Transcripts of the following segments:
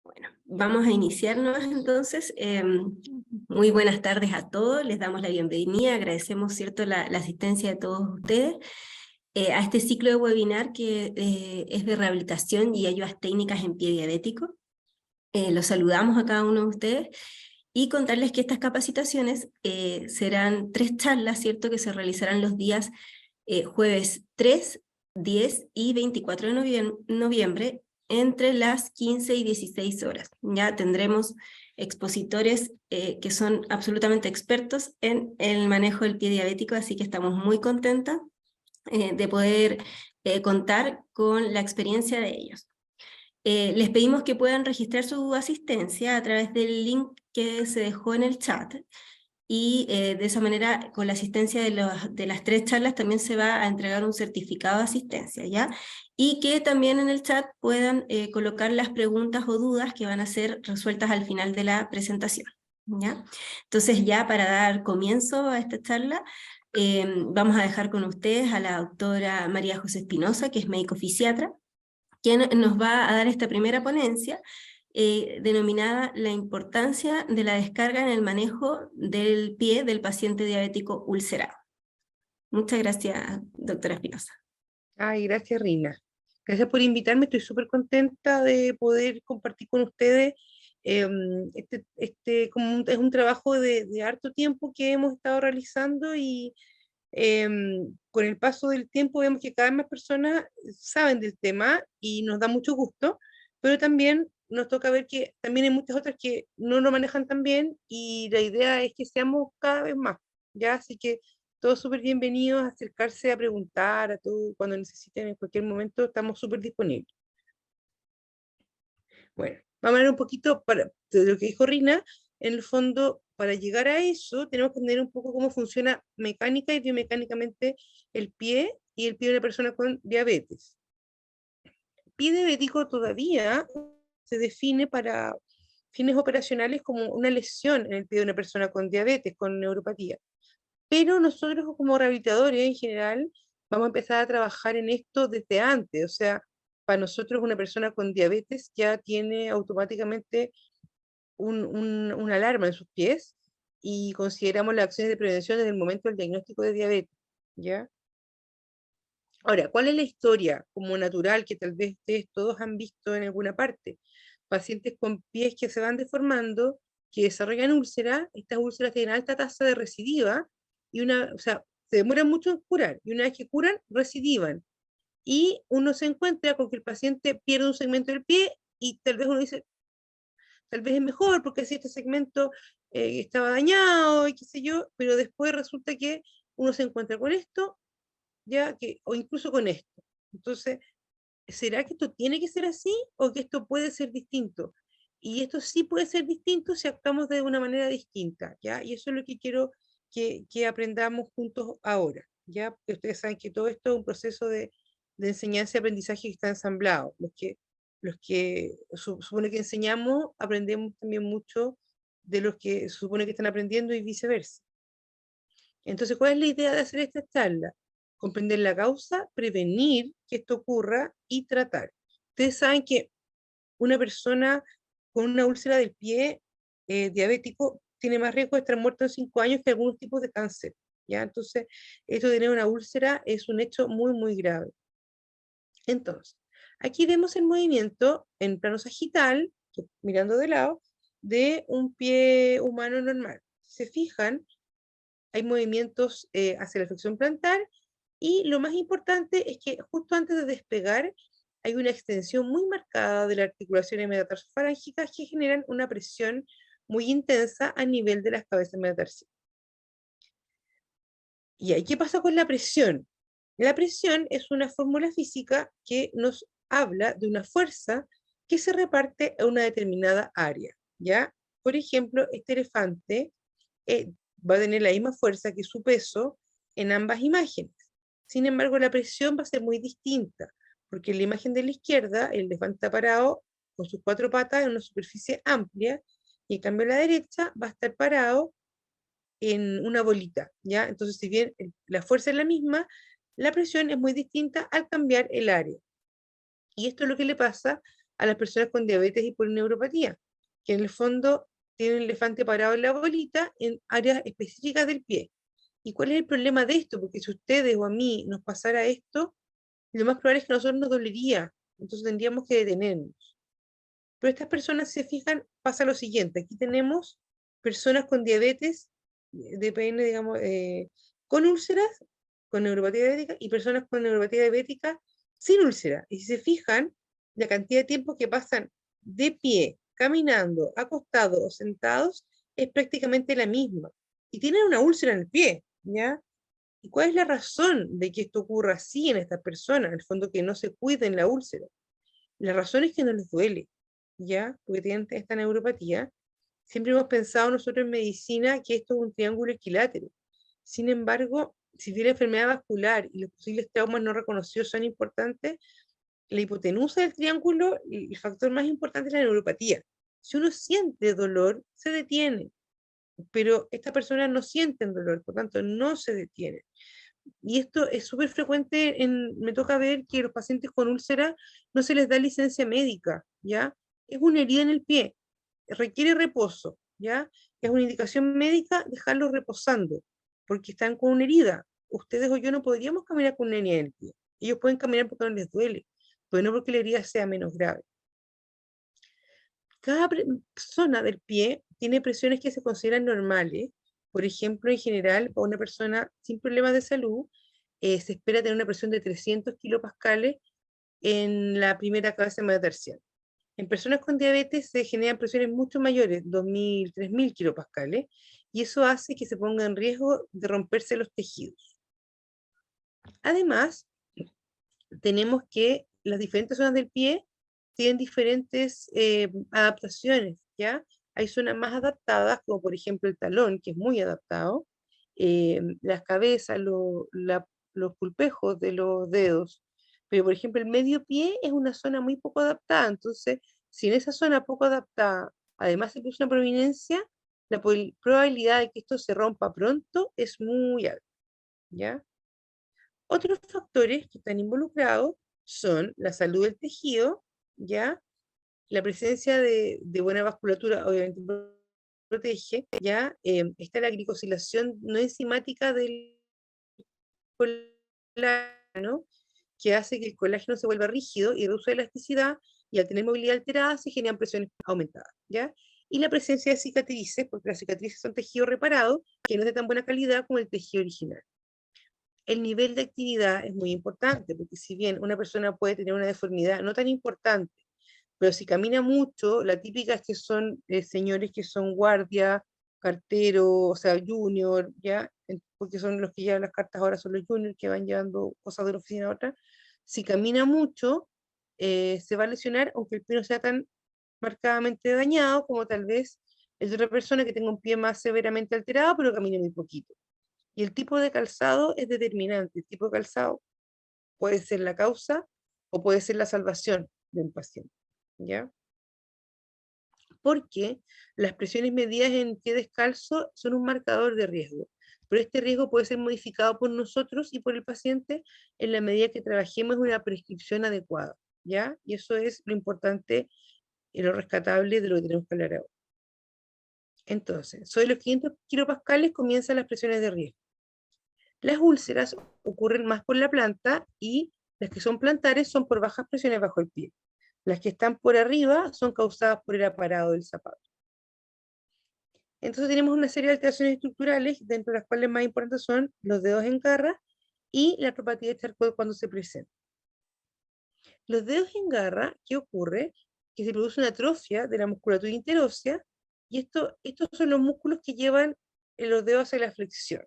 Bueno, vamos a iniciarnos entonces. Muy buenas tardes a todos, les damos la bienvenida, agradecemos ¿cierto? La asistencia de todos ustedes a este ciclo de webinar que es de rehabilitación y ayudas técnicas en pie diabético. Los saludamos a cada uno de ustedes y contarles que estas capacitaciones serán 3 charlas, ¿cierto? Que se realizarán los días jueves 3, 10 y 24 de noviembre entre las 15 y 16 horas. Ya tendremos expositores que son absolutamente expertos en el manejo del pie diabético, así que estamos muy contentas de poder contar con la experiencia de ellos. Les pedimos que puedan registrar su asistencia a través del link que se dejó en el chat y de esa manera, con la asistencia de las 3 charlas, también se va a entregar un certificado de asistencia, ¿ya? Y que también en el chat puedan colocar las preguntas o dudas que van a ser resueltas al final de la presentación, ¿ya? Entonces, ya para dar comienzo a esta charla, vamos a dejar con ustedes a la doctora María José Espinosa, que es médico fisiatra, quien nos va a dar esta primera ponencia, denominada La importancia de la descarga en el manejo del pie del paciente diabético ulcerado. Muchas gracias, doctora Espinosa. Ay, gracias, Rina. Gracias por invitarme, estoy súper contenta de poder compartir con ustedes. Es un trabajo de harto tiempo que hemos estado realizando y con el paso del tiempo vemos que cada vez más personas saben del tema y nos da mucho gusto, pero también nos toca ver que también hay muchas otras que no lo manejan tan bien y la idea es que seamos cada vez más, ¿ya? Así que todos súper bienvenidos a acercarse a preguntar, a todo, cuando necesiten en cualquier momento, estamos súper disponibles. Bueno, vamos a hablar un poquito de lo que dijo Rina. En el fondo, para llegar a eso, tenemos que entender un poco cómo funciona mecánica y biomecánicamente el pie y el pie de una persona con diabetes. El pie diabético todavía se define para fines operacionales como una lesión en el pie de una persona con diabetes, con neuropatía. Pero nosotros como rehabilitadores en general vamos a empezar a trabajar en esto desde antes, o sea, para nosotros una persona con diabetes ya tiene automáticamente una alarma en sus pies y consideramos las acciones de prevención desde el momento del diagnóstico de diabetes, ¿ya? Ahora, ¿cuál es la historia como natural que tal vez ustedes todos han visto en alguna parte? Pacientes con pies que se van deformando, que desarrollan úlceras, estas úlceras tienen alta tasa de recidiva, o sea, se demoran mucho en curar, y una vez que curan, recidivan. Y uno se encuentra con que el paciente pierde un segmento del pie, y tal vez uno dice, tal vez es mejor, porque así este segmento estaba dañado, y qué sé yo, pero después resulta que uno se encuentra con esto, o incluso con esto. Entonces, ¿será que esto tiene que ser así o que esto puede ser distinto? Y esto sí puede ser distinto si actuamos de una manera distinta, ¿ya? Y eso es lo que quiero que aprendamos juntos ahora, ¿ya? Porque ustedes saben que todo esto es un proceso de enseñanza y aprendizaje que está ensamblado. Los que supone que enseñamos, aprendemos también mucho de los que se supone que están aprendiendo y viceversa. Entonces, ¿cuál es la idea de hacer esta charla? Comprender la causa, prevenir que esto ocurra y tratar. Ustedes saben que una persona con una úlcera del pie diabético tiene más riesgo de estar muerto en 5 años que algunos tipos de cáncer, ¿ya? Entonces, esto de tener una úlcera es un hecho muy, muy grave. Entonces, aquí vemos el movimiento en plano sagital, mirando de lado, de un pie humano normal. Se fijan, hay movimientos hacia la flexión plantar y lo más importante es que justo antes de despegar hay una extensión muy marcada de las articulaciones metatarsofalángicas que generan una presión muy intensa a nivel de las cabezas metatarsiales. ¿Y ahí qué pasa con la presión? La presión es una fórmula física que nos habla de una fuerza que se reparte a una determinada área, ¿ya? Por ejemplo, este elefante va a tener la misma fuerza que su peso en ambas imágenes. Sin embargo, la presión va a ser muy distinta, porque en la imagen de la izquierda, el elefante está parado con sus 4 patas en una superficie amplia, y en cambio la derecha va a estar parado en una bolita, ¿ya? Entonces, si bien la fuerza es la misma, la presión es muy distinta al cambiar el área. Y esto es lo que le pasa a las personas con diabetes y polineuropatía, que en el fondo tienen el elefante parado en la bolita en áreas específicas del pie. ¿Y cuál es el problema de esto? Porque si a ustedes o a mí nos pasara esto, lo más probable es que a nosotros nos dolería, entonces tendríamos que detenernos. Pero estas personas, si se fijan, pasa lo siguiente, aquí tenemos personas con diabetes, depende, digamos, con úlceras, con neuropatía diabética, y personas con neuropatía diabética sin úlcera. Y si se fijan, la cantidad de tiempo que pasan de pie, caminando, acostados o sentados, es prácticamente la misma. Y tienen una úlcera en el pie, ¿ya? ¿Y cuál es la razón de que esto ocurra así en estas personas? En el fondo, que no se cuiden la úlcera. La razón es que no les duele, ¿ya? Porque tienen esta neuropatía. Siempre hemos pensado nosotros en medicina que esto es un triángulo equilátero. Sin embargo, si bien la enfermedad vascular y los posibles traumas no reconocidos son importantes, la hipotenusa del triángulo, el factor más importante es la neuropatía. Si uno siente dolor, se detiene, pero estas personas no sienten dolor, por tanto no se detienen. Y esto es súper frecuente, me toca ver que los pacientes con úlcera no se les da licencia médica, ¿ya? Es una herida en el pie, requiere reposo, ¿ya? Es una indicación médica dejarlo reposando, porque están con una herida. Ustedes o yo no podríamos caminar con una herida en el pie. Ellos pueden caminar porque no les duele, pero no porque la herida sea menos grave. Cada zona del pie tiene presiones que se consideran normales. Por ejemplo, en general, para una persona sin problemas de salud, se espera tener una presión de 300 kilopascales en la primera cabeza metatarsial. En personas con diabetes se generan presiones mucho mayores, 2000, 3000 kilopascales, y eso hace que se ponga en riesgo de romperse los tejidos. Además, tenemos que las diferentes zonas del pie tienen diferentes adaptaciones, ¿ya? Hay zonas más adaptadas, como por ejemplo el talón, que es muy adaptado, las cabezas, los pulpejos de los dedos, pero por ejemplo el medio pie es una zona muy poco adaptada, entonces si en esa zona poco adaptada además se produce una prominencia, la probabilidad de que esto se rompa pronto es muy alta, ¿ya? Otros factores que están involucrados son la salud del tejido, ¿ya? La presencia de buena vasculatura, obviamente protege, ¿ya? Está la glicosilación no enzimática del colágeno, que hace que el colágeno se vuelva rígido y reduce la elasticidad, y al tener movilidad alterada se generan presiones aumentadas, ¿ya? Y la presencia de cicatrices, porque las cicatrices son tejido reparado, que no es de tan buena calidad como el tejido original. El nivel de actividad es muy importante, porque si bien una persona puede tener una deformidad no tan importante, pero si camina mucho, la típica es que son señores que son guardia, cartero, o sea, junior, ¿ya? Porque son los que llevan las cartas ahora, son los juniors que van llevando cosas de una oficina a otra. Si camina mucho, se va a lesionar, aunque el pie no sea tan marcadamente dañado como tal vez es de otra persona que tenga un pie más severamente alterado, pero camine muy poquito. Y el tipo de calzado es determinante. El tipo de calzado puede ser la causa o puede ser la salvación de un paciente, ¿ya? Porque las presiones medidas en pie descalzo son un marcador de riesgo, pero este riesgo puede ser modificado por nosotros y por el paciente en la medida que trabajemos en una prescripción adecuada, ¿ya? Y eso es lo importante y lo rescatable de lo que tenemos que hablar ahora. Entonces, sobre los 500 kilopascales comienzan las presiones de riesgo. Las úlceras ocurren más por la planta y las que son plantares son por bajas presiones bajo el pie. Las que están por arriba son causadas por el aparado del zapato. Entonces tenemos una serie de alteraciones estructurales, dentro de las cuales más importantes son los dedos en garra y la artropatía de Charcot cuando se presenta. Los dedos en garra, ¿qué ocurre? Que se produce una atrofia de la musculatura interósea, y estos son los músculos que llevan los dedos hacia la flexión.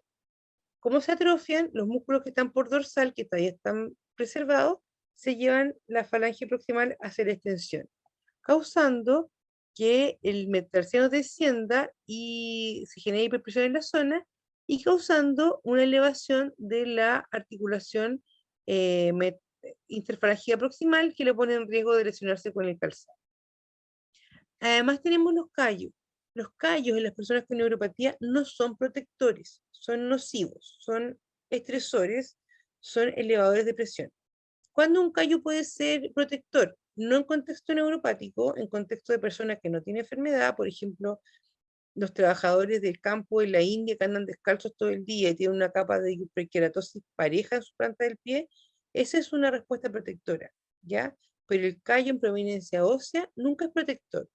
Como se atrofian, los músculos que están por dorsal, que todavía están preservados, se llevan la falange proximal hacia la extensión, causando que el metatarsiano descienda y se genere hiperpresión en la zona, y causando una elevación de la articulación eh, interfalangial proximal, que le pone en riesgo de lesionarse con el calzado. Además tenemos los callos. Los callos en las personas con neuropatía no son protectores, son nocivos, son estresores, son elevadores de presión. ¿Cuándo un callo puede ser protector? no en contexto neuropático, en contexto de personas que no tienen enfermedad, por ejemplo, los trabajadores del campo en la India que andan descalzos todo el día y tienen una capa de hiperkeratosis pareja en su planta del pie, esa es una respuesta protectora, ¿ya? Pero el callo en prominencia ósea nunca es protector.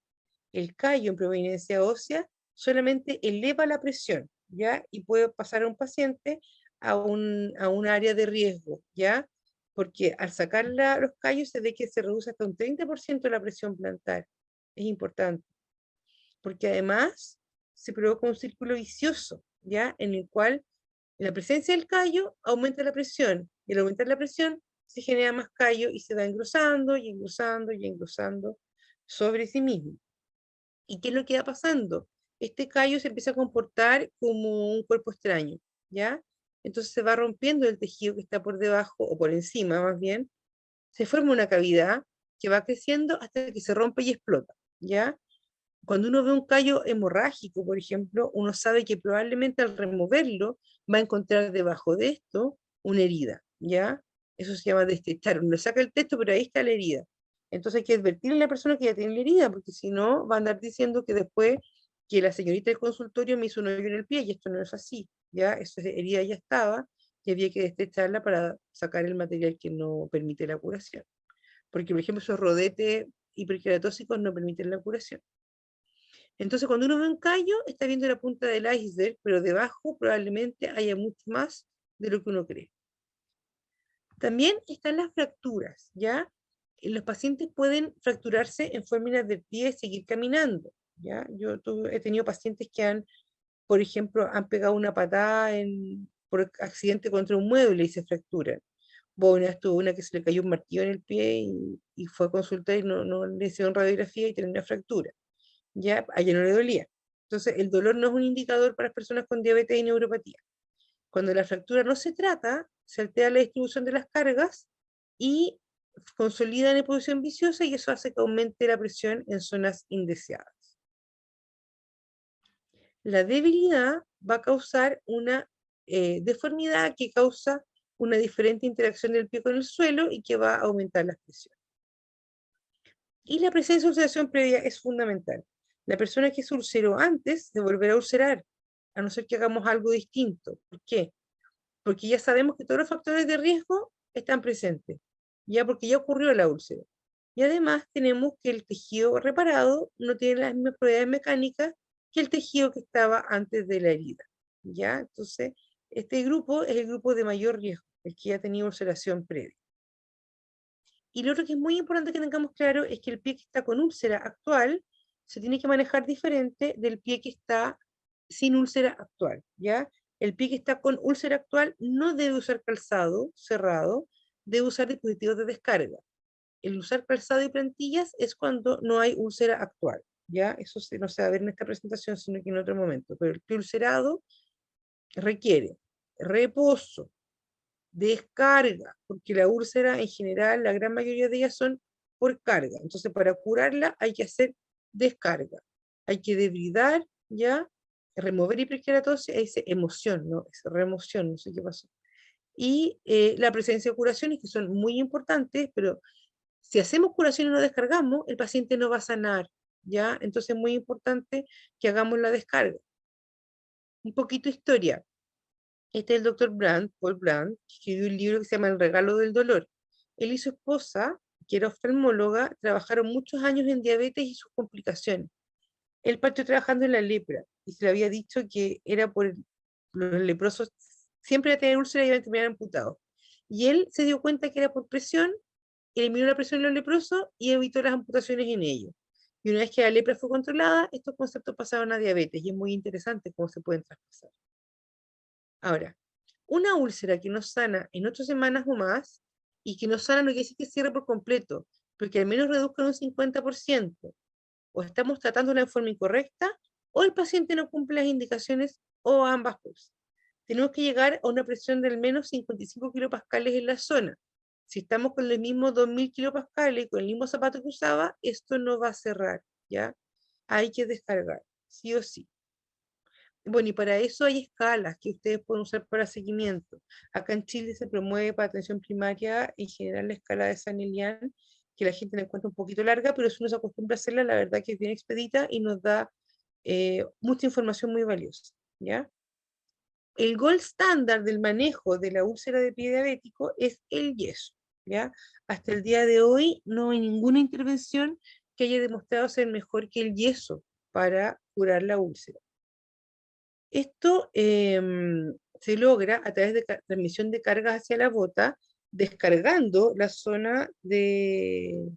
El callo en prominencia ósea solamente eleva la presión, ¿ya? Y puede pasar a un paciente a un área de riesgo, ¿ya? Porque al sacar los callos se ve que se reduce hasta un 30% la presión plantar. Es importante, porque además se provoca un círculo vicioso, ¿ya? En el cual la presencia del callo aumenta la presión, y al aumentar la presión se genera más callo y se va engrosando y engrosando y engrosando sobre sí mismo. ¿Y qué es lo que va pasando? Este callo se empieza a comportar como un cuerpo extraño, ¿ya? Entonces se va rompiendo el tejido que está por debajo, o por encima más bien, se forma una cavidad que va creciendo hasta que se rompe y explota, ¿ya? Cuando uno ve un callo hemorrágico, por ejemplo, uno sabe que probablemente al removerlo va a encontrar debajo de esto una herida, ¿ya? Eso se llama destechar. Uno saca el texto, pero ahí está la herida. Entonces hay que advertirle a la persona que ya tiene la herida, porque si no, va a andar diciendo que después que la señorita del consultorio me hizo un hoyo en el pie, y esto no es así, ¿ya? Esa herida ya estaba, y había que destecharla para sacar el material que no permite la curación. Porque, por ejemplo, esos rodetes hiperkeratósicos no permiten la curación. Entonces, cuando uno ve un callo, está viendo la punta del iceberg, pero debajo probablemente haya mucho más de lo que uno cree. También están las fracturas, ¿ya? Los pacientes pueden fracturarse en fórmulas del pie y seguir caminando, ¿ya? He tenido pacientes que han, por ejemplo, han pegado una patada por accidente contra un mueble y se fracturan. Bueno, estuvo una que se le cayó un martillo en el pie y fue a consultar y no le hicieron radiografía y tenía una fractura. Ya a ella no le dolía. Entonces, el dolor no es un indicador para las personas con diabetes y neuropatía. Cuando la fractura no se trata, se altera la distribución de las cargas y consolida en posición viciosa y eso hace que aumente la presión en zonas indeseadas. La debilidad va a causar una deformidad que causa una diferente interacción del pie con el suelo y que va a aumentar la presión. Y la presencia de ulceración previa es fundamental. La persona que se ulceró antes de volver a ulcerar, a no ser que hagamos algo distinto. ¿Por qué? Porque ya sabemos que todos los factores de riesgo están presentes, ya porque ya ocurrió la úlcera. Y además tenemos que el tejido reparado no tiene las mismas propiedades mecánicas que el tejido que estaba antes de la herida. ¿Ya? Entonces, este grupo es el grupo de mayor riesgo, el que ya ha tenido ulceración previa. Y lo otro que es muy importante que tengamos claro es que el pie que está con úlcera actual se tiene que manejar diferente del pie que está sin úlcera actual, ¿ya? El pie que está con úlcera actual no debe usar calzado cerrado, debe usar dispositivos de descarga. El usar calzado y plantillas es cuando no hay úlcera actual, ¿ya? Eso no se va a ver en esta presentación, sino que en otro momento. Pero el pie ulcerado requiere reposo, descarga, porque la úlcera en general, la gran mayoría de ellas son por carga. Entonces, para curarla hay que hacer descarga. Hay que debridar, ¿ya? Remover hiperkeratosis, dice emoción, ¿no? Es remoción, no sé qué pasó. Y la presencia de curaciones, que son muy importantes, pero si hacemos curación y no descargamos, el paciente no va a sanar, ¿ya? Entonces es muy importante que hagamos la descarga. Un poquito de historia. Este es el doctor Brandt, Paul Brandt, que escribió un libro que se llama El regalo del dolor. Él y su esposa, que era oftalmóloga, trabajaron muchos años en diabetes y sus complicaciones. Él partió trabajando en la lepra y se le había dicho que era por los leprosos, siempre iba a tener úlceras y iban a terminar amputados. Y él se dio cuenta que era por presión, eliminó la presión en los leprosos y evitó las amputaciones en ellos. Y una vez que la lepra fue controlada, estos conceptos pasaron a diabetes y es muy interesante cómo se pueden traspasar. Ahora, una úlcera que no sana en 8 semanas o más, y que no sana no quiere decir que cierre por completo, porque al menos reduzca en un 50%, o estamos tratándola de forma incorrecta, o el paciente no cumple las indicaciones, o ambas cosas. Tenemos que llegar a una presión de al menos 55 kilopascales en la zona. Si estamos con el mismo 2000 kilopascales, con el mismo zapato que usaba, esto no va a cerrar, ¿ya? Hay que descargar, sí o sí. Bueno, y para eso hay escalas que ustedes pueden usar para seguimiento. Acá en Chile se promueve para atención primaria en general la escala de San Elian, que la gente la encuentra un poquito larga, pero si uno se acostumbra a hacerla, la verdad que es bien expedita y nos da mucha información muy valiosa, ¿ya? El gold estándar del manejo de la úlcera de pie diabético es el yeso, ¿ya? Hasta el día de hoy no hay ninguna intervención que haya demostrado ser mejor que el yeso para curar la úlcera. Esto se logra a través de transmisión de cargas hacia la bota, descargando la zona de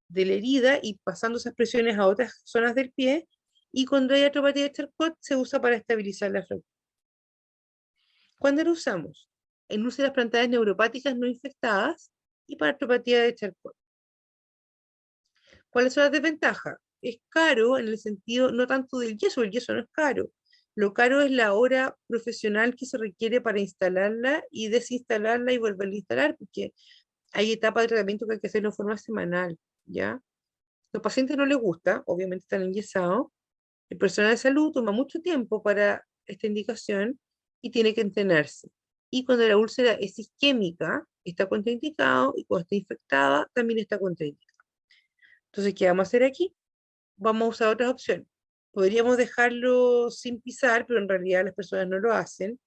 la herida y pasando esas presiones a otras zonas del pie, y cuando hay artropatía de Charcot se usa para estabilizar la fractura. ¿Cuándo lo usamos? En úlceras plantares neuropáticas no infectadas y para artropatía de Charcot. ¿Cuáles son las desventajas? Es caro en el sentido no tanto del yeso, el yeso no es caro. Lo caro es la hora profesional que se requiere para instalarla y desinstalarla y volverla a instalar, porque hay etapas de tratamiento que hay que hacerlo de forma semanal, ¿ya? A los pacientes no les gusta, obviamente están enyesados. El personal de salud toma mucho tiempo para esta indicación y tiene que entrenarse. Y cuando la úlcera es isquémica, está contraindicado, y cuando está infectada, también está contraindicado. Entonces, ¿qué vamos a hacer aquí? Vamos a usar otras opciones. Podríamos dejarlo sin pisar, pero en realidad las personas no lo hacen,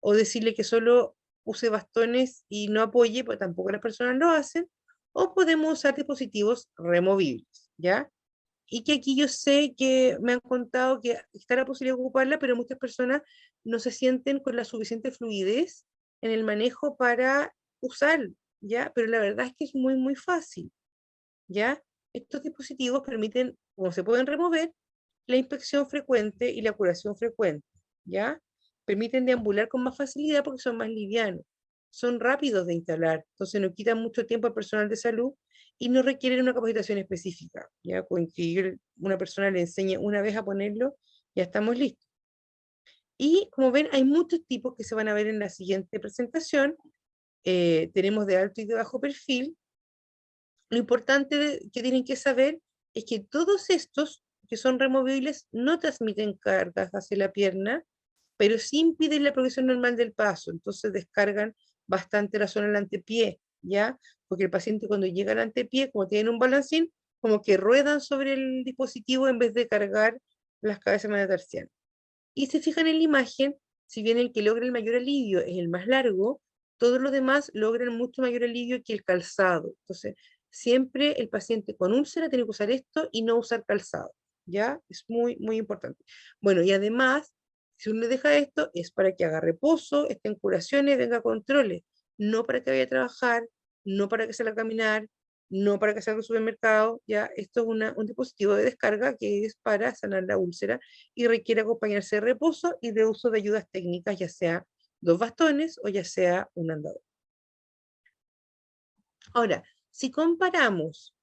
o decirle que solo use bastones y no apoye, pero tampoco las personas lo hacen, o podemos usar dispositivos removibles, ¿ya? Y que aquí yo sé que me han contado que está la posibilidad de ocuparla, pero muchas personas no se sienten con la suficiente fluidez en el manejo para usar, ¿ya? Pero la verdad es que es muy, muy fácil, ¿ya? Estos dispositivos permiten, como se pueden remover, la inspección frecuente y la curación frecuente, ¿ya? Permiten deambular con más facilidad porque son más livianos, son rápidos de instalar, entonces no quitan mucho tiempo al personal de salud y no requieren una capacitación específica, ¿ya? Con que una persona le enseñe una vez a ponerlo, ya estamos listos. Y como ven, hay muchos tipos que se van a ver en la siguiente presentación. Tenemos de alto y de bajo perfil. Lo importante que tienen que saber es que todos estos que son removibles no transmiten cargas hacia la pierna, pero sí impiden la progresión normal del paso. Entonces descargan bastante la zona del antepié, ¿ya? Porque el paciente cuando llega al antepié, como tienen un balancín, como que ruedan sobre el dispositivo en vez de cargar las cabezas metatarsianas. Y se fijan en la imagen, si bien el que logra el mayor alivio es el más largo, todos los demás logran mucho mayor alivio que el calzado. Entonces, siempre el paciente con úlcera tiene que usar esto y no usar calzado, ¿ya? Es muy, muy importante. Bueno, y además, si uno le deja esto, es para que haga reposo, esté en curaciones, venga a controles, no para que vaya a trabajar, no para que salga a caminar, no para que salga al supermercado, ¿ya? Esto es un dispositivo de descarga que es para sanar la úlcera y requiere acompañarse de reposo y de uso de ayudas técnicas, ya sea 2 bastones o ya sea un andador. Ahora, si comparamos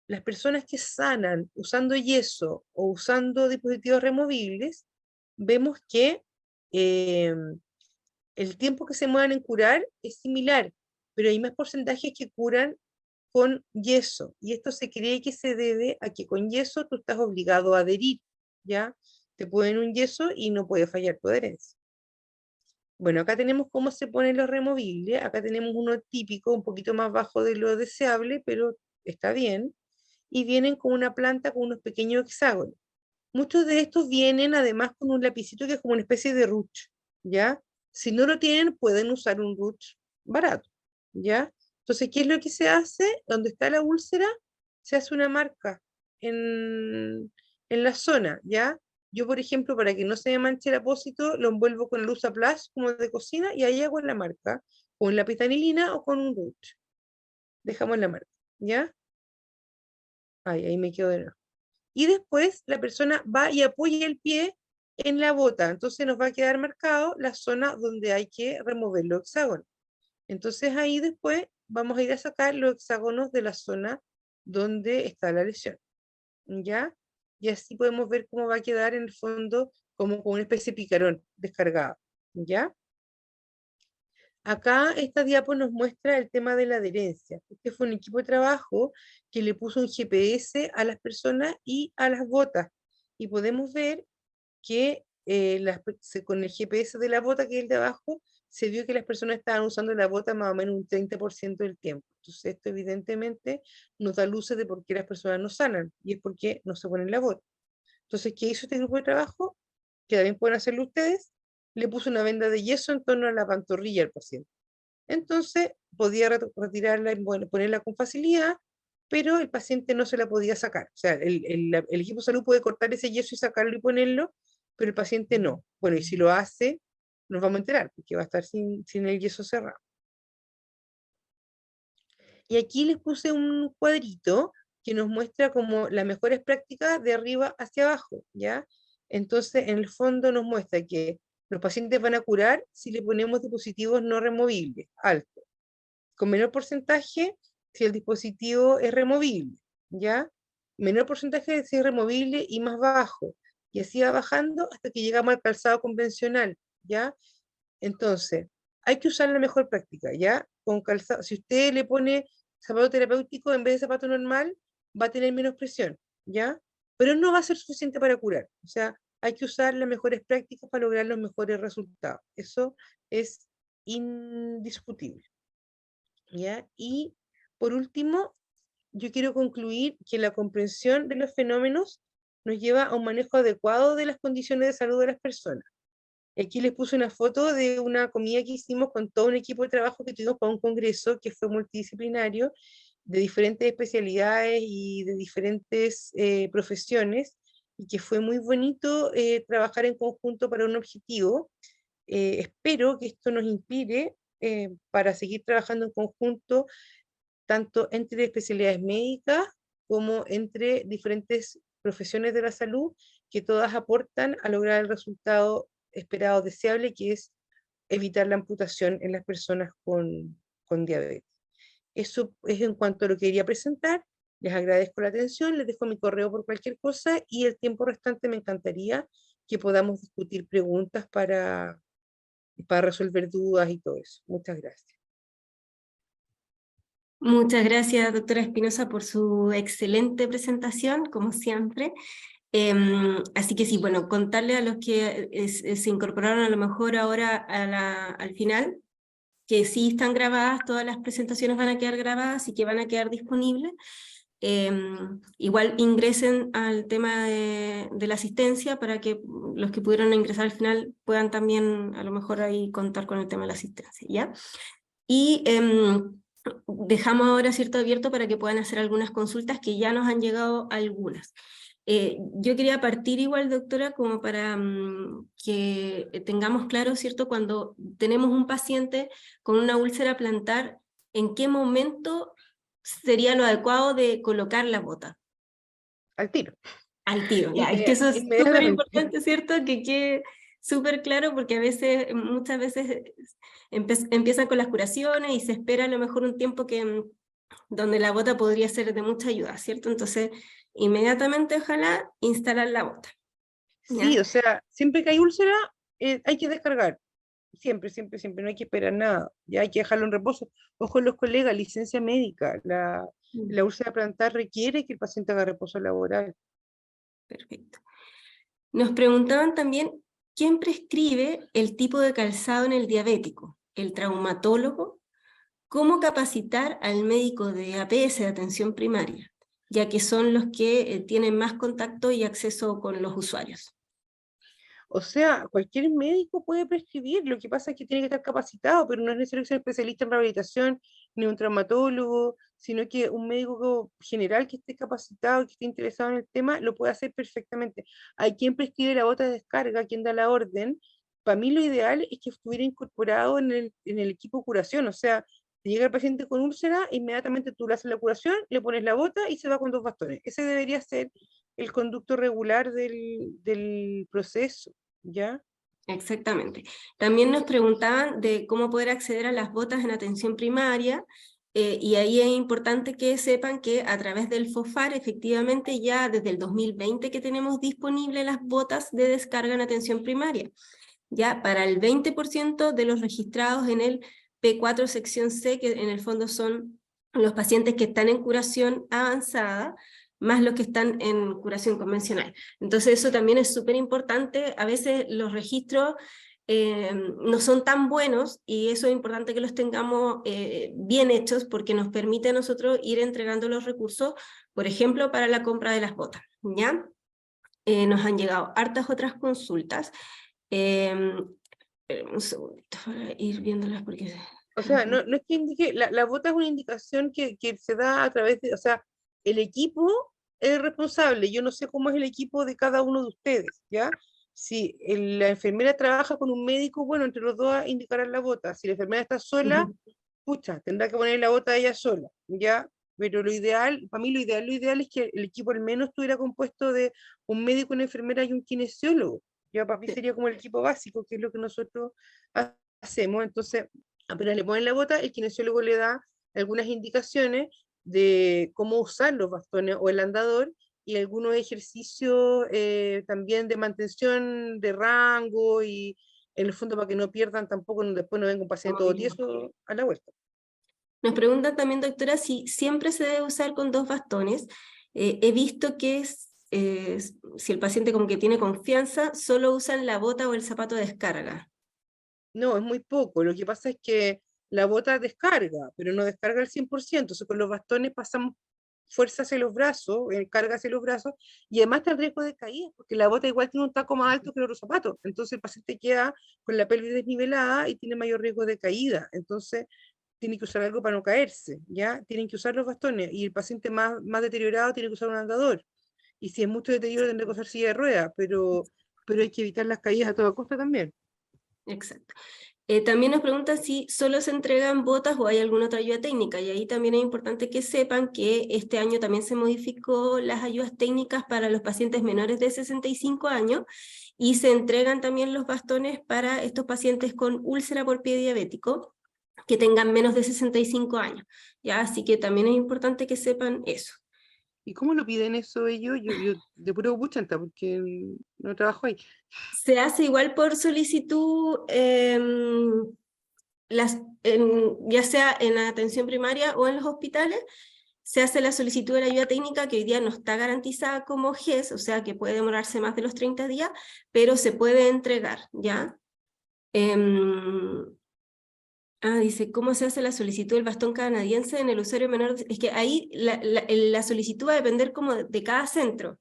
las personas que sanan usando yeso o usando dispositivos removibles, vemos que eh, el tiempo que se muevan en curar es similar, pero hay más porcentajes que curan con yeso, y esto se cree que se debe a que con yeso tú estás obligado a adherir, ¿ya? Te ponen un yeso y no puede fallar tu adherencia. Bueno, acá tenemos cómo se ponen los removibles, acá tenemos uno típico, un poquito más bajo de lo deseable, pero está bien, y vienen con una planta con unos pequeños hexágonos. Muchos de estos vienen además con un lapicito que es como una especie de ruch, ¿ya? Si no lo tienen, pueden usar un ruch barato, ¿ya? Entonces, ¿qué es lo que se hace? Donde está la úlcera, se hace una marca en la zona, ¿ya? Yo, por ejemplo, para que no se me manche el apósito, lo envuelvo con luz a plus, como de cocina, y ahí hago la marca, con la pitanilina o con un ruch. Dejamos la marca, ¿ya? Ahí me quedo de nuevo. Y después la persona va y apoya el pie en la bota, entonces nos va a quedar marcado la zona donde hay que remover los hexágonos. Entonces ahí después vamos a ir a sacar los hexágonos de la zona donde está la lesión, ¿ya? Y así podemos ver cómo va a quedar en el fondo como con una especie de picarón descargado, ¿ya? Acá esta diapo nos muestra el tema de la adherencia. Este fue un equipo de trabajo que le puso un GPS a las personas y a las botas. Y podemos ver que con el GPS de la bota, que es el de abajo, se vio que las personas estaban usando la bota más o menos un 30% del tiempo. Entonces esto evidentemente nos da luces de por qué las personas no sanan, y es porque no se ponen la bota. Entonces, ¿qué hizo este grupo de trabajo? Que también pueden hacerlo ustedes, le puso una venda de yeso en torno a la pantorrilla al paciente. Entonces, podía retirarla, bueno, ponerla con facilidad, pero el paciente no se la podía sacar. O sea, el equipo de salud puede cortar ese yeso y sacarlo y ponerlo, pero el paciente no. Bueno, y si lo hace, nos vamos a enterar, porque va a estar sin el yeso cerrado. Y aquí les puse un cuadrito que nos muestra como las mejores prácticas de arriba hacia abajo, ¿ya? Entonces, en el fondo nos muestra que los pacientes van a curar si le ponemos dispositivos no removibles, alto. Con menor porcentaje si el dispositivo es removible, ¿ya? Menor porcentaje si es removible y más bajo. Y así va bajando hasta que llegamos al calzado convencional, ¿ya? Entonces, hay que usar la mejor práctica, ¿ya? Con calzado, si usted le pone zapato terapéutico en vez de zapato normal, va a tener menos presión, ¿ya? Pero no va a ser suficiente para curar. O sea, hay que usar las mejores prácticas para lograr los mejores resultados. Eso es indiscutible, ¿ya? Y por último, yo quiero concluir que la comprensión de los fenómenos nos lleva a un manejo adecuado de las condiciones de salud de las personas. Aquí les puse una foto de una comida que hicimos con todo un equipo de trabajo que tuvimos para un congreso que fue multidisciplinario, de diferentes especialidades y de diferentes profesiones, y que fue muy bonito trabajar en conjunto para un objetivo. Espero que esto nos inspire para seguir trabajando en conjunto, tanto entre especialidades médicas como entre diferentes profesiones de la salud, que todas aportan a lograr el resultado esperado, deseable, que es evitar la amputación en las personas con diabetes. Eso es en cuanto a lo que quería presentar. Les agradezco la atención, les dejo mi correo por cualquier cosa, y el tiempo restante me encantaría que podamos discutir preguntas para resolver dudas y todo eso. Muchas gracias. Muchas gracias, doctora Espinosa, por su excelente presentación, como siempre. Así que sí, bueno, contarle a los que se incorporaron a lo mejor ahora al final, que sí están grabadas, todas las presentaciones van a quedar grabadas y que van a quedar disponibles. Igual ingresen al tema de la asistencia para que los que pudieron ingresar al final puedan también a lo mejor ahí contar con el tema de la asistencia, ¿ya? Y dejamos ahora cierto abierto para que puedan hacer algunas consultas, que ya nos han llegado algunas. Yo quería partir igual, doctora, como para que tengamos claro, ¿cierto? Cuando tenemos un paciente con una úlcera plantar, ¿en qué momento sería lo adecuado de colocar la bota? Al tiro. Al tiro, ya. Es que eso es súper Inmediatamente. importante, ¿cierto? Que quede súper claro, porque a veces, muchas veces empiezan con las curaciones y se espera a lo mejor un tiempo donde la bota podría ser de mucha ayuda, ¿cierto? Entonces, inmediatamente ojalá instalar la bota. Sí, ¿Ya? o sea, siempre que hay úlcera, hay que descargar. Siempre, siempre, siempre, no hay que esperar nada. Ya hay que dejarlo en reposo. Ojo los colegas, licencia médica. La úlcera plantar requiere que el paciente haga reposo laboral. Perfecto. Nos preguntaban también, ¿quién prescribe el tipo de calzado en el diabético? ¿El traumatólogo? ¿Cómo capacitar al médico de APS, de atención primaria? Ya que son los que tienen más contacto y acceso con los usuarios. O sea, cualquier médico puede prescribir, lo que pasa es que tiene que estar capacitado, pero no es necesario ser especialista en rehabilitación, ni un traumatólogo, sino que un médico general que esté capacitado, que esté interesado en el tema, lo puede hacer perfectamente. Hay quien prescribe la bota de descarga, quien da la orden. Para mí lo ideal es que estuviera incorporado en el equipo de curación, o sea, te llega el paciente con úlcera, inmediatamente tú le haces la curación, le pones la bota y se va con 2 bastones. Ese debería ser el conducto regular del proceso, ¿ya? Exactamente. También nos preguntaban de cómo poder acceder a las botas en atención primaria, y ahí es importante que sepan que a través del FOFAR, efectivamente ya desde el 2020 que tenemos disponibles las botas de descarga en atención primaria. Ya para el 20% de los registrados en el P4 sección C, que en el fondo son los pacientes que están en curación avanzada, más los que están en curación convencional. Entonces eso también es súper importante. A veces los registros no son tan buenos, y eso es importante que los tengamos bien hechos, porque nos permite a nosotros ir entregando los recursos, por ejemplo, para la compra de las botas, ¿ya? Nos han llegado hartas otras consultas. Un segundito para ir viéndolas porque... O sea, no es que indique, la bota es una indicación que se da a través de, o sea, el equipo es el responsable. Yo no sé cómo es el equipo de cada uno de ustedes, ¿ya? Si la enfermera trabaja con un médico, bueno, entre los dos indicarán la bota. Si la enfermera está sola, pucha, tendrá que poner la bota ella sola, ¿ya? Pero lo ideal, para mí lo ideal es que el equipo al menos estuviera compuesto de un médico, una enfermera y un kinesiólogo. Ya para mí sería como el equipo básico, que es lo que nosotros hacemos. Entonces, apenas le ponen la bota, el kinesiólogo le da algunas indicaciones de cómo usar los bastones o el andador, y algunos ejercicios también de mantención de rango, y en el fondo para que no pierdan tampoco, después no venga un paciente todo tieso a la vuelta. Nos preguntan también, doctora, si siempre se debe usar con 2 bastones. He visto que si el paciente como que tiene confianza, solo usan la bota o el zapato de descarga. No, es muy poco. Lo que pasa es que la bota descarga, pero no descarga al 100%. Entonces, con los bastones pasamos fuerza hacia los brazos, carga hacia los brazos, y además está el riesgo de caída, porque la bota igual tiene un taco más alto que los zapatos. Entonces, el paciente queda con la pelvis desnivelada y tiene mayor riesgo de caída. Entonces, tiene que usar algo para no caerse, ¿ya? Tienen que usar los bastones, y el paciente más deteriorado tiene que usar un andador. Y si es mucho deterioro, tendrá que usar silla de ruedas, pero hay que evitar las caídas a toda costa también. Exacto. También nos preguntan si solo se entregan botas o hay alguna otra ayuda técnica, y ahí también es importante que sepan que este año también se modificó las ayudas técnicas para los pacientes menores de 65 años, y se entregan también los bastones para estos pacientes con úlcera por pie diabético, que tengan menos de 65 años, ¿ya? Así que también es importante que sepan eso. ¿Y cómo lo piden eso ellos? Yo de puro buchanta, porque no trabajo ahí. Se hace igual por solicitud, ya sea en la atención primaria o en los hospitales. Se hace la solicitud de la ayuda técnica, que hoy día no está garantizada como GES, o sea que puede demorarse más de los 30 días, pero se puede entregar, ¿ya? Dice, ¿cómo se hace la solicitud del bastón canadiense en el usuario menor? Es que ahí la solicitud va a depender como de cada centro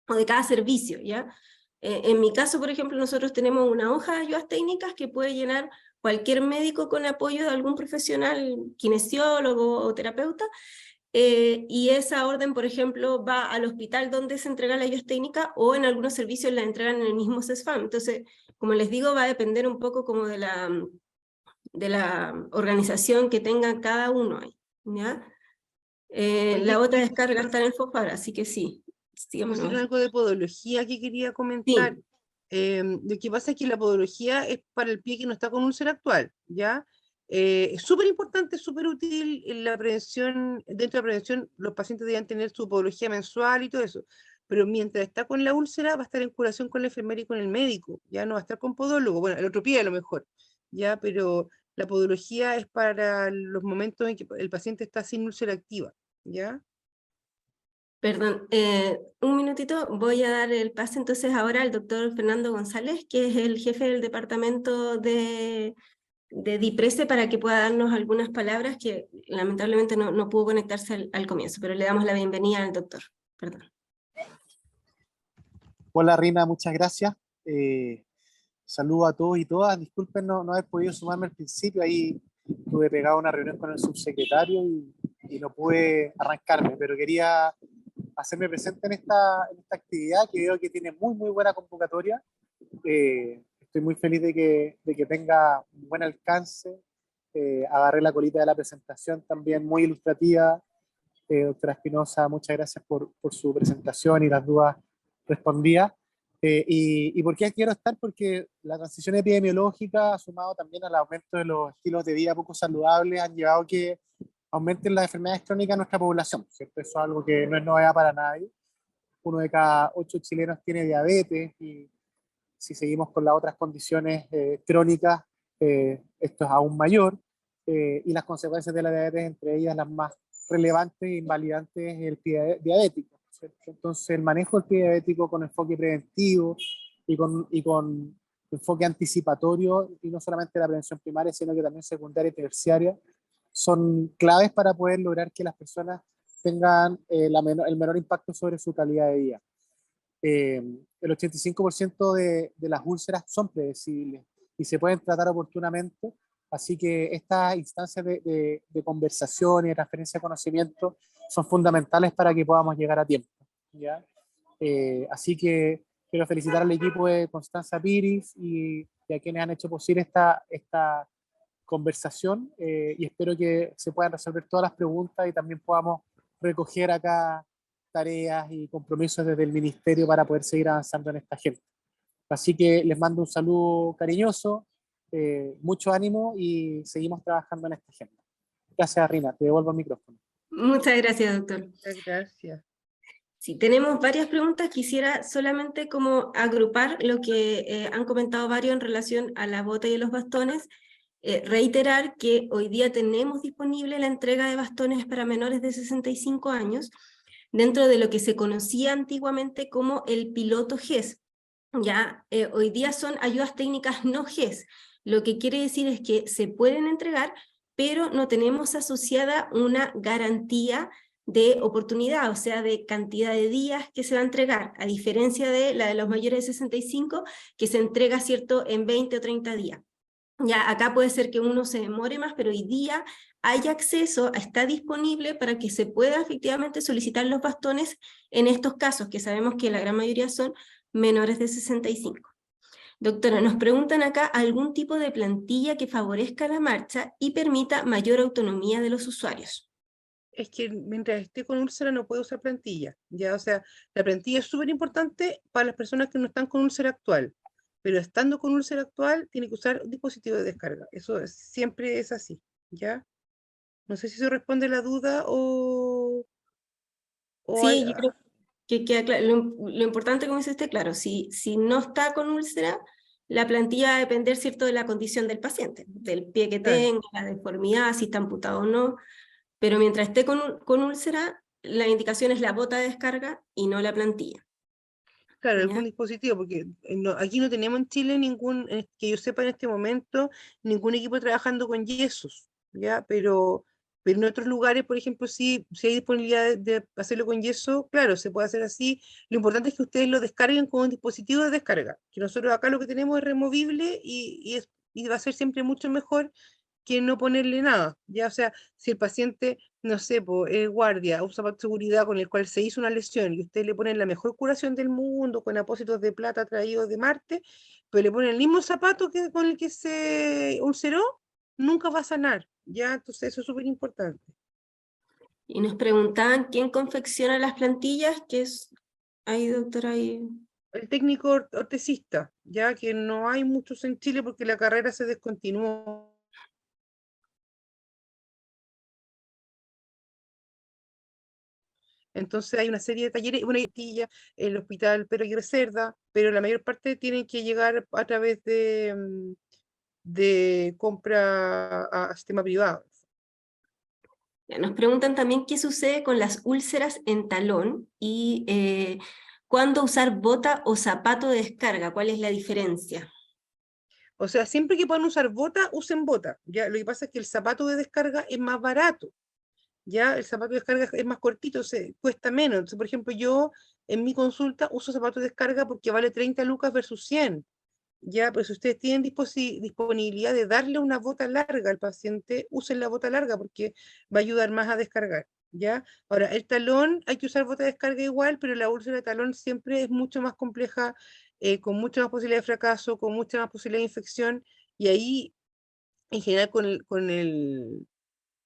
o de cada servicio, ¿ya? En mi caso, por ejemplo, nosotros tenemos una hoja de ayudas técnicas que puede llenar cualquier médico con apoyo de algún profesional, kinesiólogo o terapeuta, y esa orden, por ejemplo, va al hospital donde se entrega la ayuda técnica, o en algunos servicios la entregan en el mismo CESFAM. Entonces, como les digo, va a depender un poco como de la organización que tenga cada uno ahí, ¿ya? La otra descarga está en el FOSFAR, así que sí. Pusieron algo de podología que quería comentar. Sí. Lo que pasa es que la podología es para el pie que no está con úlcera actual, ¿ya? Es súper importante, súper útil en la prevención. Dentro de la prevención, los pacientes deben tener su podología mensual y todo eso, pero mientras está con la úlcera va a estar en curación con la enfermera y con el médico, ya no va a estar con podólogo, bueno, el otro pie a lo mejor, ya, pero la podología es para los momentos en que el paciente está sin úlcera activa, ¿ya? Perdón, un minutito, voy a dar el pase entonces ahora al doctor Fernando González, que es el jefe del departamento de DIPRESE, para que pueda darnos algunas palabras, que lamentablemente no pudo conectarse al comienzo, pero le damos la bienvenida al doctor. Perdón. Hola Rina, muchas gracias. Saludo a todos y todas. Disculpen no haber podido sumarme al principio, ahí tuve pegado una reunión con el subsecretario y no pude arrancarme, pero quería hacerme presente en esta actividad, que veo que tiene muy buena convocatoria. Estoy muy feliz de que tenga un buen alcance. Agarré la colita de la presentación también, muy ilustrativa. Doctora Espinosa, muchas gracias por su presentación y las dudas respondidas. ¿Y por qué quiero estar? Porque la transición epidemiológica, sumado también al aumento de los estilos de vida poco saludables, han llevado a que aumenten las enfermedades crónicas en nuestra población, ¿cierto? Eso es algo que no es novedad para nadie. 1 de cada 8 chilenos tiene diabetes, y si seguimos con las otras condiciones crónicas, esto es aún mayor, y las consecuencias de la diabetes, entre ellas las más relevantes e invalidantes, es el pie diabético, ¿cierto? Entonces el manejo del pie diabético con enfoque preventivo y con enfoque anticipatorio, y no solamente la prevención primaria, sino que también secundaria y terciaria, son claves para poder lograr que las personas tengan el menor impacto sobre su calidad de vida. El 85% de las úlceras son predecibles y se pueden tratar oportunamente, así que estas instancias de conversación y de transferencia de conocimiento son fundamentales para que podamos llegar a tiempo, ¿ya? Así que quiero felicitar al equipo de Constanza Piris y a quienes han hecho posible esta conversación, y espero que se puedan resolver todas las preguntas y también podamos recoger acá tareas y compromisos desde el ministerio para poder seguir avanzando en esta agenda. Así que les mando un saludo cariñoso, mucho ánimo y seguimos trabajando en esta agenda. Gracias, Rina, te devuelvo el micrófono. Muchas gracias, doctor. Muchas gracias. Sí, tenemos varias preguntas. Quisiera solamente como agrupar lo que han comentado varios en relación a la bota y los bastones. Reiterar que hoy día tenemos disponible la entrega de bastones para menores de 65 años dentro de lo que se conocía antiguamente como el piloto GES. Ya, hoy día son ayudas técnicas no GES, lo que quiere decir es que se pueden entregar, pero no tenemos asociada una garantía de oportunidad, o sea, de cantidad de días que se va a entregar, a diferencia de la de los mayores de 65, que se entrega, ¿cierto?, en 20 o 30 días. Ya, acá puede ser que uno se demore más, pero hoy día hay acceso, está disponible para que se pueda efectivamente solicitar los bastones en estos casos, que sabemos que la gran mayoría son menores de 65. Doctora, nos preguntan acá algún tipo de plantilla que favorezca la marcha y permita mayor autonomía de los usuarios. Es que mientras esté con úlcera no puede usar plantilla, ¿ya? O sea, la plantilla es súper importante para las personas que no están con úlcera actual, pero estando con úlcera actual tiene que usar un dispositivo de descarga. Eso siempre es así, ¿ya? No sé si eso responde la duda o Sí, yo creo que queda claro. Lo importante, como dice usted, claro, si no está con úlcera, la plantilla va a depender, ¿cierto?, de la condición del paciente, del pie que claro, tenga, la deformidad, si está amputado o no, pero mientras esté con úlcera, la indicación es la bota de descarga y no la plantilla. claro, ¿Ya? algún dispositivo, porque aquí no tenemos en Chile ningún, que yo sepa en este momento, ningún equipo trabajando con yesos, ¿ya? Pero en otros lugares, por ejemplo, si hay disponibilidad de hacerlo con yeso, claro, se puede hacer así. Lo importante es que ustedes lo descarguen con un dispositivo de descarga, que nosotros acá lo que tenemos es removible y va a ser siempre mucho mejor que no ponerle nada, ¿ya? O sea, si el paciente, no sé, es guardia, usa zapato de seguridad con el cual se hizo una lesión y usted le ponen la mejor curación del mundo con apósitos de plata traídos de Marte, pero le ponen el mismo zapato con el que se ulceró, nunca va a sanar, ¿ya? Entonces eso es súper importante. Y nos preguntaban quién confecciona las plantillas, que es ahí, doctora, ahí. El técnico ortesista, ya que no hay muchos en Chile porque la carrera se descontinuó. Entonces hay una serie de talleres, bueno, el hospital Pero Aguirre Cerda, pero la mayor parte tienen que llegar a través de compra a sistema privado. Ya, nos preguntan también qué sucede con las úlceras en talón y cuándo usar bota o zapato de descarga, ¿cuál es la diferencia? O sea, siempre que puedan usar bota, usen bota. Ya, lo que pasa es que el zapato de descarga es más barato. Ya, el zapato de descarga es más cortito, cuesta menos. Entonces, por ejemplo, yo en mi consulta uso zapato de descarga porque vale 30 lucas versus 100. Ya, pues si ustedes tienen disponibilidad de darle una bota larga al paciente, usen la bota larga porque va a ayudar más a descargar. ¿Ya? Ahora, el talón hay que usar bota de descarga igual, pero la úlcera de talón siempre es mucho más compleja, con mucha más posibilidad de fracaso, con mucha más posibilidad de infección, y ahí, en general,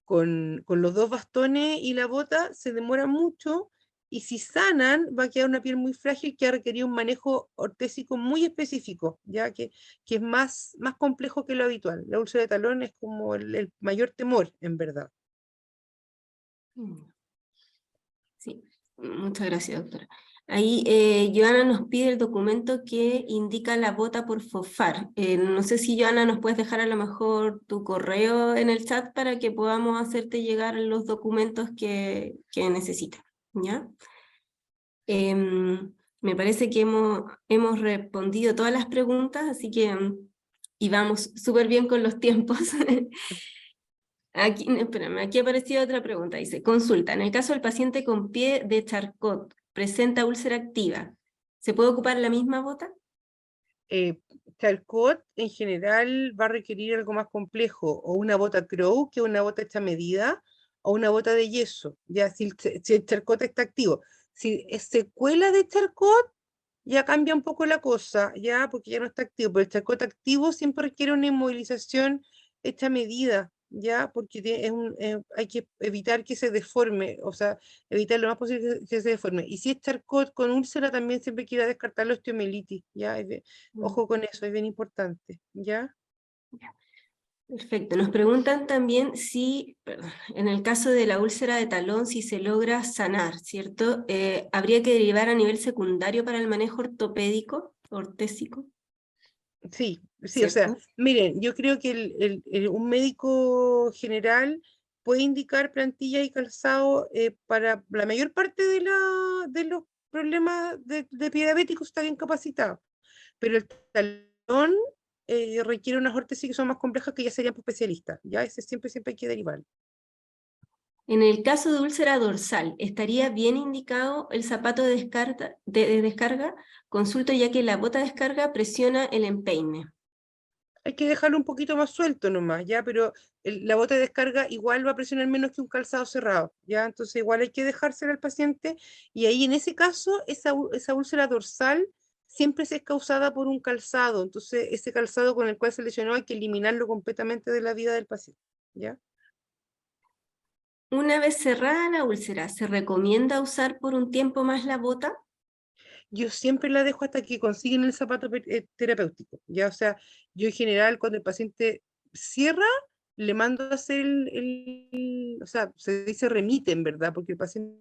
con los dos bastones y la bota se demora mucho, y si sanan va a quedar una piel muy frágil que ha requerido un manejo ortésico muy específico, ya que es más complejo que lo habitual. La úlcera de talón es como el mayor temor, en verdad. Sí, muchas gracias, doctora. Ahí Joana nos pide el documento que indica la bota por FOSFAR. No sé si Joana nos puedes dejar a lo mejor tu correo en el chat para que podamos hacerte llegar los documentos que necesitas, ¿ya? Me parece que hemos respondido todas las preguntas, así que y vamos súper bien con los tiempos. Aquí, espérame, aquí apareció otra pregunta, dice, consulta, en el caso del paciente con pie de Charcot, presenta úlcera activa, ¿se puede ocupar la misma bota? Charcot en general va a requerir algo más complejo, o una bota Crow, que es una bota hecha a medida, o una bota de yeso, ya si el Charcot está activo. Si es secuela de Charcot, ya cambia un poco la cosa, ya, porque ya no está activo, pero el Charcot activo siempre requiere una inmovilización hecha a medida, ya, porque hay que evitar que se deforme, o sea, evitar lo más posible que se deforme. Y si es Charcot con úlcera, también siempre quiera descartar la osteomielitis, ya, ojo con eso, es bien importante, ya. Perfecto, nos preguntan también si, perdón, en el caso de la úlcera de talón, si se logra sanar, ¿cierto? ¿Habría que derivar a nivel secundario para el manejo ortopédico, ortésico? Sí, sí, o sea, ¿Cierto? miren, yo creo que un médico general puede indicar plantilla y calzado para la mayor parte de los problemas de pie diabético, está bien capacitado, pero el talón requiere unas órtesis que son más complejas, que ya serían para especialistas, ya ese siempre hay que derivar. En el caso de úlcera dorsal, ¿estaría bien indicado el zapato de descarga? Consulto ya que la bota de descarga presiona el empeine. Hay que dejarlo un poquito más suelto nomás, ya, pero la bota de descarga igual va a presionar menos que un calzado cerrado, ya, entonces igual hay que dejársela al paciente, y ahí en ese caso, esa úlcera dorsal siempre es causada por un calzado, entonces ese calzado con el cual se lesionó hay que eliminarlo completamente de la vida del paciente, ya. Una vez cerrada la úlcera, ¿se recomienda usar por un tiempo más la bota? Yo siempre la dejo hasta que consiguen el zapato terapéutico, ya, o sea, yo en general cuando el paciente cierra, le mando a hacer o sea, se dice remite en verdad, porque el paciente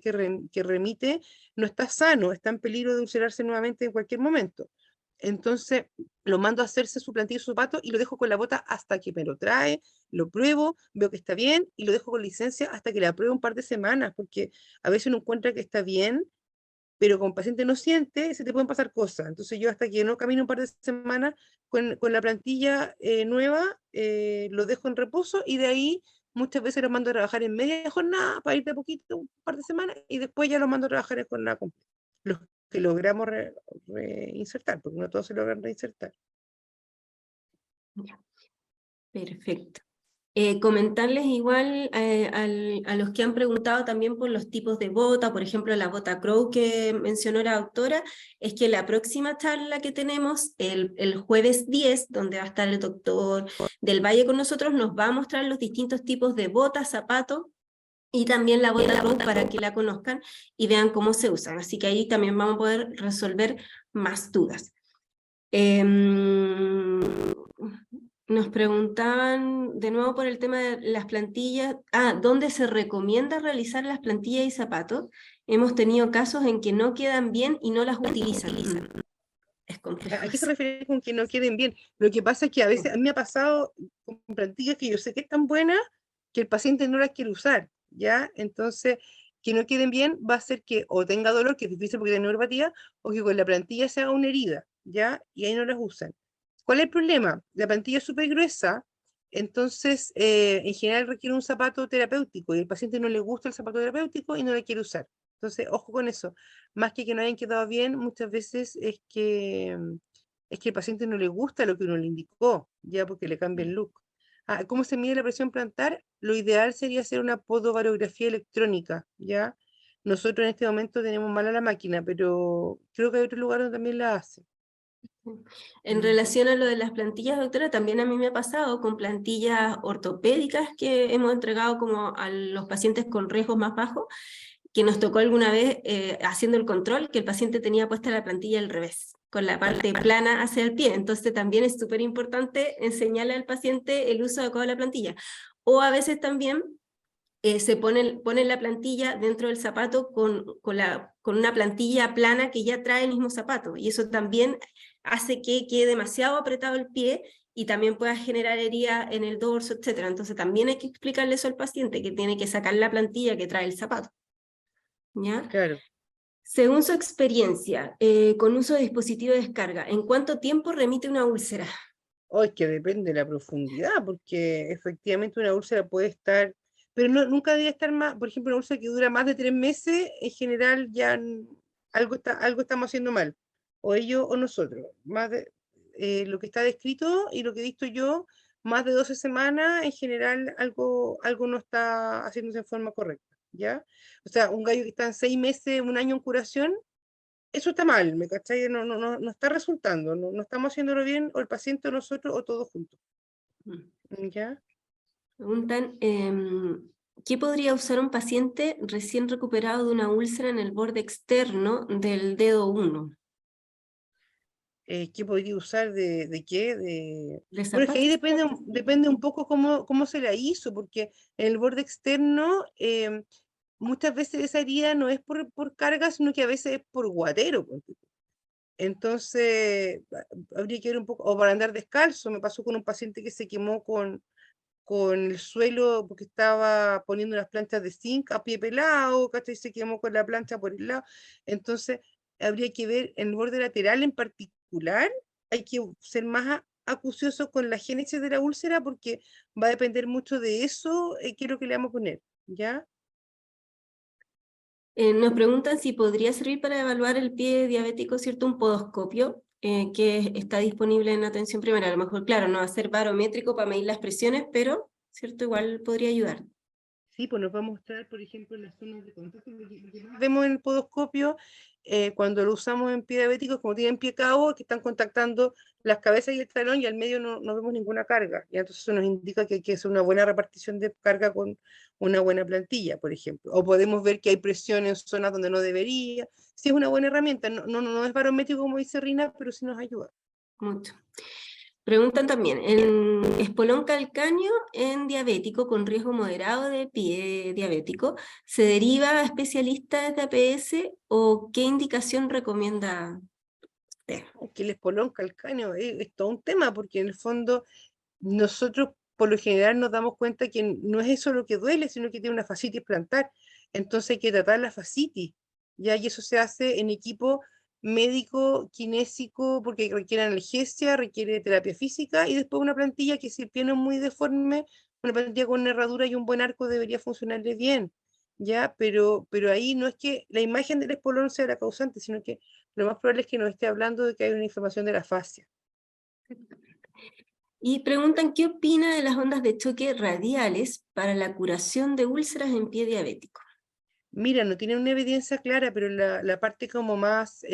que remite no está sano, está en peligro de ulcerarse nuevamente en cualquier momento. Entonces, lo mando a hacerse su plantilla y su zapato y lo dejo con la bota hasta que me lo trae, lo pruebo, veo que está bien y lo dejo con licencia hasta que la pruebe un par de semanas, porque a veces uno encuentra que está bien, pero como el paciente no siente, se te pueden pasar cosas. Entonces yo hasta que no camino un par de semanas con la plantilla nueva, lo dejo en reposo y de ahí muchas veces lo mando a trabajar en media jornada para ir de poquito, un par de semanas, y después ya lo mando a trabajar en jornada completa. Los que logramos reinsertar, porque no todos se logran reinsertar. Perfecto. Comentarles igual a los que han preguntado también por los tipos de bota, por ejemplo la bota Crow que mencionó la doctora, es que la próxima charla que tenemos el jueves 10, donde va a estar el doctor del Valle con nosotros, nos va a mostrar los distintos tipos de botas, zapatos, y también la bota Crow para que la conozcan y vean cómo se usan. Así que ahí también vamos a poder resolver más dudas. Nos preguntaban de nuevo por el tema de las plantillas, ¿dónde se recomienda realizar las plantillas y zapatos? Hemos tenido casos en que no quedan bien y no las utilizan. Es complejo. ¿A qué se refiere con que no queden bien? Lo que pasa es que a veces, a mí me ha pasado con plantillas que yo sé que están buenas, que el paciente no las quiere usar, ¿ya? Entonces, que no queden bien va a hacer que o tenga dolor, que es difícil porque tiene neuropatía, o que con la plantilla se haga una herida, ¿ya? Y ahí no las usan. ¿Cuál es el problema? La plantilla es súper gruesa, entonces en general requiere un zapato terapéutico y el paciente no le gusta el zapato terapéutico y no la quiere usar. Entonces, ojo con eso. Más que no hayan quedado bien, muchas veces es que al paciente no le gusta lo que uno le indicó, ya porque le cambia el look. ¿Cómo se mide la presión plantar? Lo ideal sería hacer una podobarografía electrónica, ¿ya? Nosotros en este momento tenemos mala la máquina, pero creo que hay otro lugar donde también la hace. En relación a lo de las plantillas, doctora, también a mí me ha pasado con plantillas ortopédicas que hemos entregado como a los pacientes con riesgos más bajos, que nos tocó alguna vez haciendo el control que el paciente tenía puesta la plantilla al revés, con la parte plana hacia el pie. Entonces también es súper importante enseñarle al paciente el uso adecuado de la plantilla. O a veces también se pone la plantilla dentro del zapato con una plantilla plana que ya trae el mismo zapato, y eso también hace que quede demasiado apretado el pie y también pueda generar herida en el dorso, etc. Entonces también hay que explicarle eso al paciente, que tiene que sacar la plantilla que trae el zapato. ¿Ya? Claro. Según su experiencia, con uso de dispositivo de descarga, ¿en cuánto tiempo remite una úlcera? O es que depende de la profundidad, porque efectivamente una úlcera puede estar, pero no, nunca debe estar más, por ejemplo, una úlcera que dura más de 3 meses, en general ya algo estamos haciendo mal, o ellos o nosotros. Más de, lo que está descrito y lo que he visto yo, más de 12 semanas, en general algo no está haciéndose en forma correcta, ¿ya? O sea, un gallo que está en 6 meses, un año en curación, eso está mal, ¿me cachai? No está resultando, no estamos haciéndolo bien, o el paciente o nosotros, o todos juntos. ¿Ya? Preguntan, ¿qué podría usar un paciente recién recuperado de una úlcera en el borde externo del dedo 1? ¿Qué podría usar de qué? ¿De Bueno, es que ahí zapatos? depende un poco cómo se la hizo, porque en el borde externo muchas veces esa herida no es por carga, sino que a veces es por guatero. Ponte tú. Entonces, habría que ver un poco, o para andar descalzo. Me pasó con un paciente que se quemó con el suelo porque estaba poniendo unas planchas de zinc a pie pelado, ¿cachai? Se quemó con la plancha por el lado. Entonces, habría que ver en el borde lateral en particular, hay que ser más acucioso con la génesis de la úlcera porque va a depender mucho de eso, qué es lo que le vamos a poner, ¿ya? Nos preguntan si podría servir para evaluar el pie diabético, ¿cierto? Un podoscopio que está disponible en atención primaria. A lo mejor, claro, no va a ser barométrico para medir las presiones, pero, ¿cierto? Igual podría ayudar. Sí, pues nos va a mostrar, por ejemplo, las zonas de contacto. Lo que más vemos en el podoscopio, cuando lo usamos en pie diabético, como tienen pie cabo, que están contactando las cabezas y el talón, y al medio no vemos ninguna carga. Y entonces eso nos indica que hay que hacer una buena repartición de carga con una buena plantilla, por ejemplo. O podemos ver que hay presión en zonas donde no debería. Sí, es una buena herramienta. No es barométrico como dice Rina, pero sí nos ayuda. Mucho. Preguntan también, ¿en espolón calcáneo en diabético con riesgo moderado de pie diabético se deriva a especialistas de APS o qué indicación recomienda usted? Que el espolón calcáneo es todo un tema, porque en el fondo nosotros por lo general nos damos cuenta que no es eso lo que duele, sino que tiene una fascitis plantar. Entonces hay que tratar la fascitis, ¿ya? Y eso se hace en equipo médico, kinésico, porque requiere analgesia, requiere terapia física, y después una plantilla que si el pie no es muy deforme, una plantilla con una herradura y un buen arco debería funcionarle bien, ¿ya? Pero ahí no es que la imagen del espolón sea la causante, sino que lo más probable es que nos esté hablando de que hay una inflamación de la fascia. Y preguntan, ¿qué opina de las ondas de choque radiales para la curación de úlceras en pie diabético? Mira, no tiene una evidencia clara, pero la parte como más,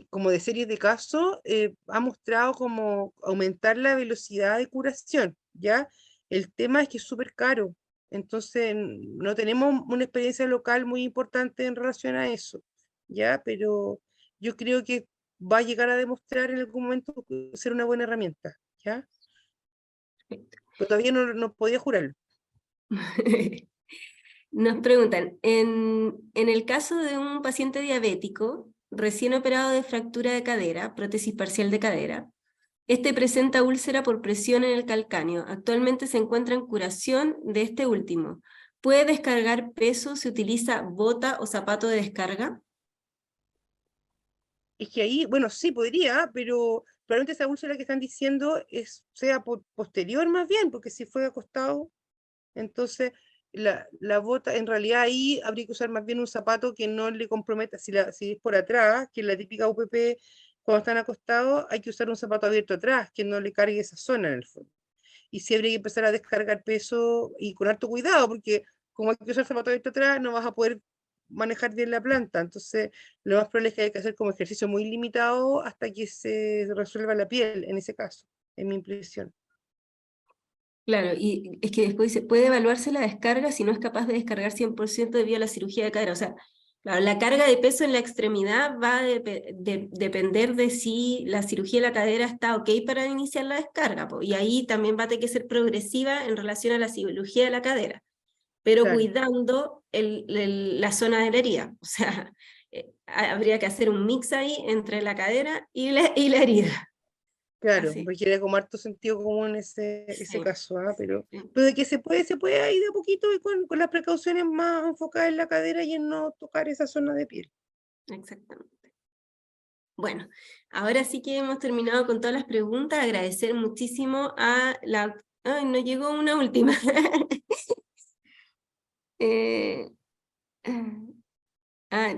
como de series de casos, ha mostrado como aumentar la velocidad de curación, ¿ya? El tema es que es súper caro, entonces no tenemos una experiencia local muy importante en relación a eso, ¿ya? Pero yo creo que va a llegar a demostrar en algún momento ser una buena herramienta, ¿ya? Pero todavía no podía jurarlo. Nos preguntan, en el caso de un paciente diabético recién operado de fractura de cadera, prótesis parcial de cadera, este presenta úlcera por presión en el calcáneo. Actualmente se encuentra en curación de este último. ¿Puede descargar peso si utiliza bota o zapato de descarga? Es que ahí, bueno, sí podría, pero probablemente esa úlcera que están diciendo sea posterior más bien, porque si fue acostado, entonces la bota, en realidad ahí habría que usar más bien un zapato que no le comprometa, si es por atrás, que es la típica UPP, cuando están acostados, hay que usar un zapato abierto atrás, que no le cargue esa zona en el fondo. Y sí habría que empezar a descargar peso y con harto cuidado, porque como hay que usar zapato abierto atrás, no vas a poder manejar bien la planta. Entonces, lo más probable es que haya que hacer como ejercicio muy limitado hasta que se resuelva la piel, en ese caso, en mi impresión. Claro, y es que después dice, puede evaluarse la descarga si no es capaz de descargar 100% debido a la cirugía de cadera. O sea, claro, la carga de peso en la extremidad va a depender de si la cirugía de la cadera está ok para iniciar la descarga, po, y ahí también va a tener que ser progresiva en relación a la cirugía de la cadera, pero Claro. cuidando la zona de la herida. O sea, habría que hacer un mix ahí entre la cadera y la herida. Claro, Así, requiere como harto sentido común ese sí, caso, ¿ah? sí, Pero de que se puede ahí de a poquito y con las precauciones más enfocadas en la cadera y en no tocar esa zona de piel. exactamente. Bueno, ahora sí que hemos terminado con todas las preguntas. Agradecer muchísimo a la... Ay, no llegó una última. Eh,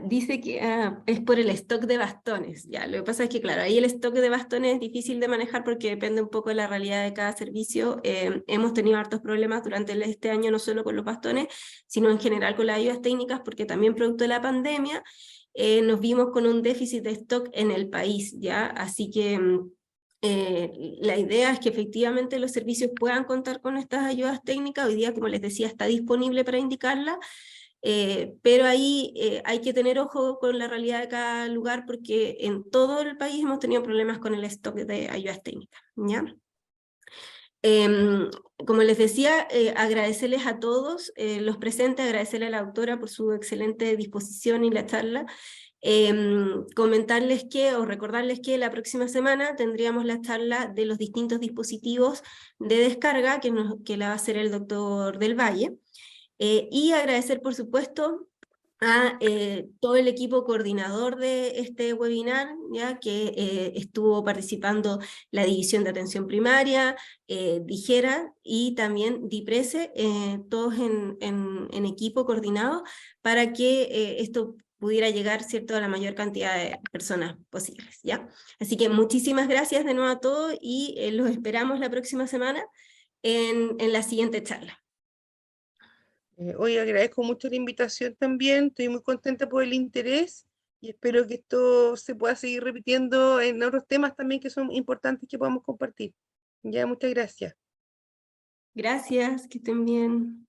dice que es por el stock de bastones. Ya, lo que pasa es que, claro, ahí el stock de bastones es difícil de manejar porque depende un poco de la realidad de cada servicio. Hemos tenido hartos problemas durante este año, no solo con los bastones, sino en general con las ayudas técnicas, porque también producto de la pandemia nos vimos con un déficit de stock en el país, ¿ya? Así que la idea es que efectivamente los servicios puedan contar con estas ayudas técnicas. Hoy día, como les decía, está disponible para indicarla. Pero ahí hay que tener ojo con la realidad de cada lugar porque en todo el país hemos tenido problemas con el stock de ayudas técnicas, ¿ya? Como les decía, agradecerles a todos los presentes, agradecerle a la autora por su excelente disposición y la charla, comentarles que, o recordarles que la próxima semana tendríamos la charla de los distintos dispositivos de descarga que la va a hacer el doctor Del Valle. Y agradecer, por supuesto, a todo el equipo coordinador de este webinar, ya que estuvo participando la División de Atención Primaria, Dijera y también DIPRESE, todos en equipo coordinado para que esto pudiera llegar, ¿cierto?, a la mayor cantidad de personas posibles, ¿ya? Así que muchísimas gracias de nuevo a todos y los esperamos la próxima semana en la siguiente charla. Hoy agradezco mucho la invitación también, estoy muy contenta por el interés y espero que esto se pueda seguir repitiendo en otros temas también que son importantes que podamos compartir. Ya, muchas gracias. Gracias, que estén bien.